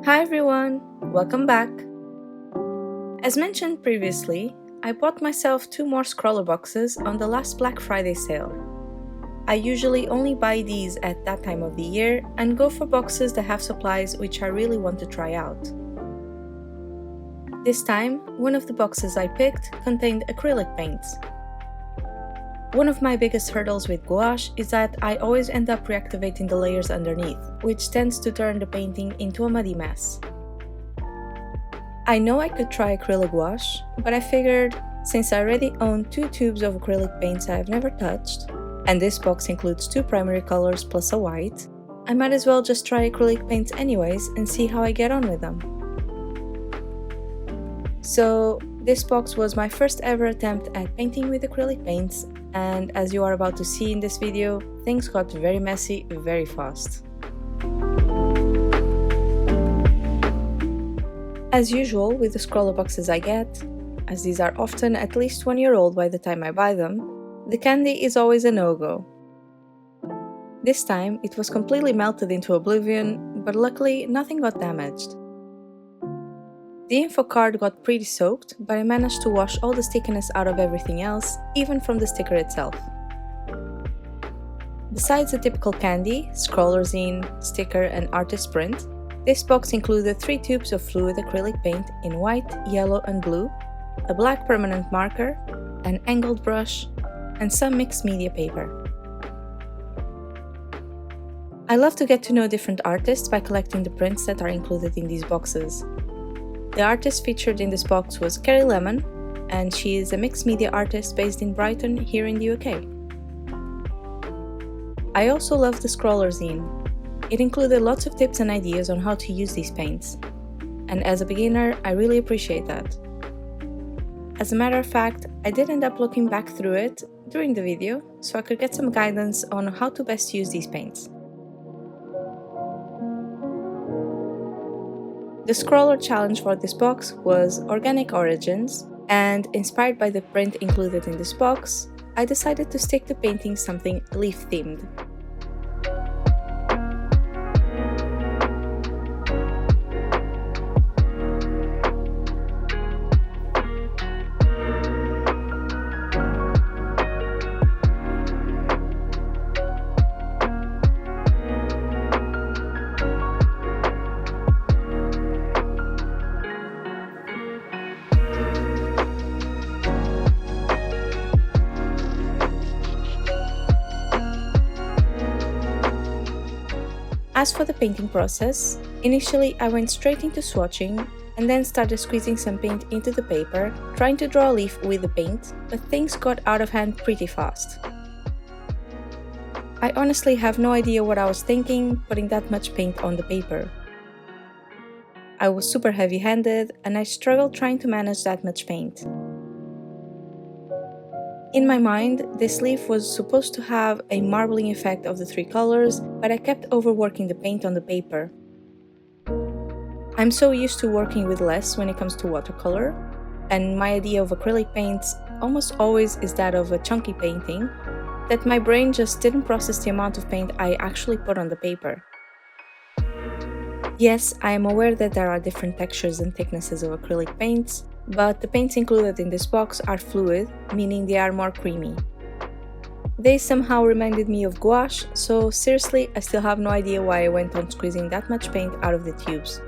Hi everyone, welcome back! As mentioned previously, I bought myself 2 more Scrawlr boxes on the last Black Friday sale. I usually only buy these at that time of the year and go for boxes that have supplies which I really want to try out. This time, one of the boxes I picked contained acrylic paints. One of my biggest hurdles with gouache is that I always end up reactivating the layers underneath, which tends to turn the painting into a muddy mess. I know I could try acrylic gouache, but I figured since I already own 2 tubes of acrylic paints I have never touched, and this box includes 2 primary colors plus a white, I might as well just try acrylic paints anyways and see how I get on with them. So this box was my first ever attempt at painting with acrylic paints, and as you are about to see in this video, things got very messy very fast. As usual with the Scrawlr boxes I get, as these are often at least 1 year old by the time I buy them, the candy is always a no-go. This time it was completely melted into oblivion, but luckily nothing got damaged. The info card got pretty soaked, but I managed to wash all the stickiness out of everything else, even from the sticker itself. Besides the typical candy, Scrawlr zine, sticker and artist print, this box included 3 tubes of fluid acrylic paint in white, yellow and blue, a black permanent marker, an angled brush, and some mixed media paper. I love to get to know different artists by collecting the prints that are included in these boxes. The artist featured in this box was Kerry Lemon, and she is a mixed media artist based in Brighton here in the UK. I also love the Scrawlr zine. It included lots of tips and ideas on how to use these paints, and as a beginner I really appreciate that. As a matter of fact, I did end up looking back through it during the video so I could get some guidance on how to best use these paints. The Scrawlr challenge for this box was Organic Origins, and inspired by the print included in this box, I decided to stick to painting something leaf-themed. As for the painting process, initially I went straight into swatching and then started squeezing some paint into the paper, trying to draw a leaf with the paint, but things got out of hand pretty fast. I honestly have no idea what I was thinking putting that much paint on the paper. I was super heavy-handed and I struggled trying to manage that much paint. In my mind, this leaf was supposed to have a marbling effect of the 3 colors, but I kept overworking the paint on the paper. I'm so used to working with less when it comes to watercolor, and my idea of acrylic paints almost always is that of a chunky painting, that my brain just didn't process the amount of paint I actually put on the paper. Yes, I am aware that there are different textures and thicknesses of acrylic paints, but the paints included in this box are fluid, meaning they are more creamy. They somehow reminded me of gouache, so seriously, I still have no idea why I went on squeezing that much paint out of the tubes.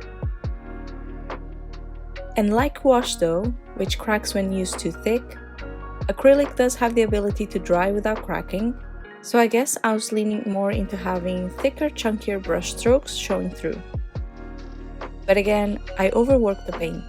And like gouache though, which cracks when used too thick, acrylic does have the ability to dry without cracking, so I guess I was leaning more into having thicker, chunkier brush strokes showing through. But again, I overworked the paint.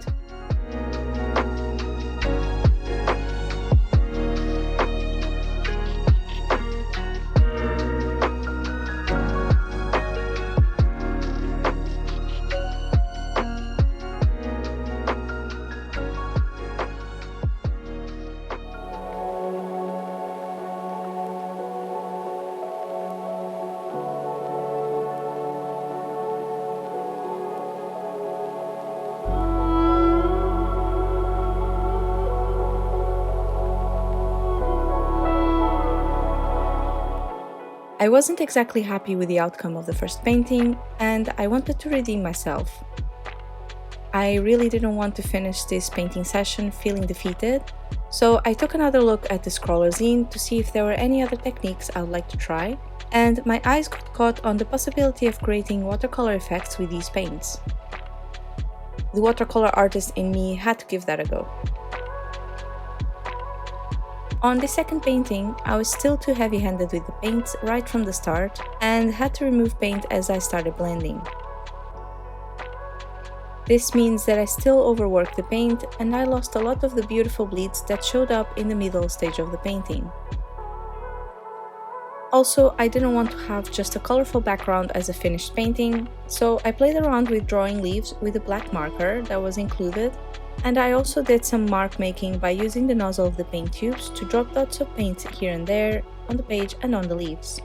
I wasn't exactly happy with the outcome of the first painting, and I wanted to redeem myself. I really didn't want to finish this painting session feeling defeated, so I took another look at the Scrawlr zine to see if there were any other techniques I would like to try, and my eyes got caught on the possibility of creating watercolor effects with these paints. The watercolor artist in me had to give that a go. On the second painting, I was still too heavy-handed with the paints right from the start and had to remove paint as I started blending. This means that I still overworked the paint and I lost a lot of the beautiful bleeds that showed up in the middle stage of the painting. Also, I didn't want to have just a colorful background as a finished painting, so I played around with drawing leaves with a black marker that was included, and I also did some mark making by using the nozzle of the paint tubes to drop dots of paint here and there on the page and on the leaves.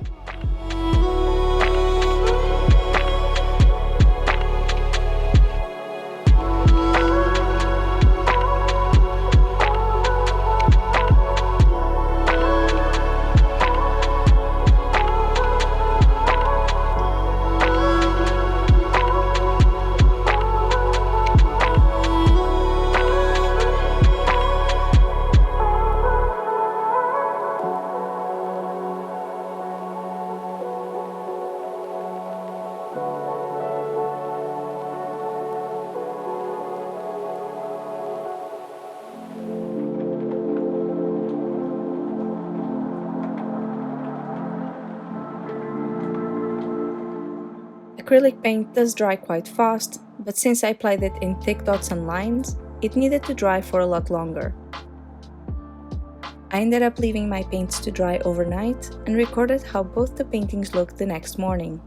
Acrylic paint does dry quite fast, but since I applied it in thick dots and lines, it needed to dry for a lot longer. I ended up leaving my paints to dry overnight and recorded how both the paintings looked the next morning.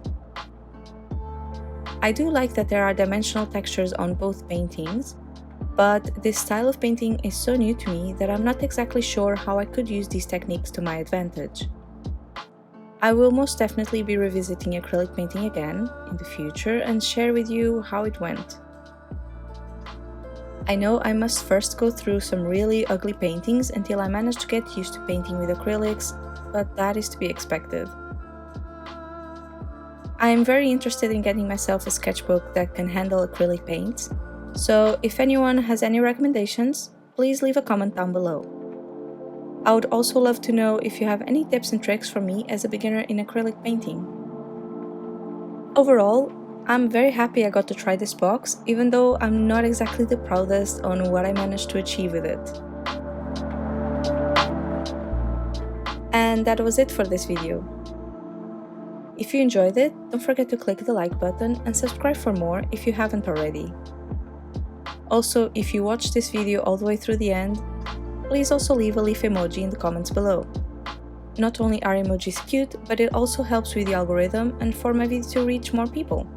I do like that there are dimensional textures on both paintings, but this style of painting is so new to me that I'm not exactly sure how I could use these techniques to my advantage. I will most definitely be revisiting acrylic painting again in the future and share with you how it went. I know I must first go through some really ugly paintings until I manage to get used to painting with acrylics, but that is to be expected. I am very interested in getting myself a sketchbook that can handle acrylic paints, so if anyone has any recommendations, please leave a comment down below. I would also love to know if you have any tips and tricks for me as a beginner in acrylic painting. Overall, I'm very happy I got to try this box, even though I'm not exactly the proudest on what I managed to achieve with it. And that was it for this video. If you enjoyed it, don't forget to click the like button and subscribe for more if you haven't already. Also, if you watched this video all the way through the end, please also leave a leaf emoji in the comments below. Not only are emojis cute, but it also helps with the algorithm and for my video to reach more people.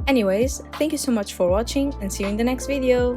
Anyways, thank you so much for watching and see you in the next video!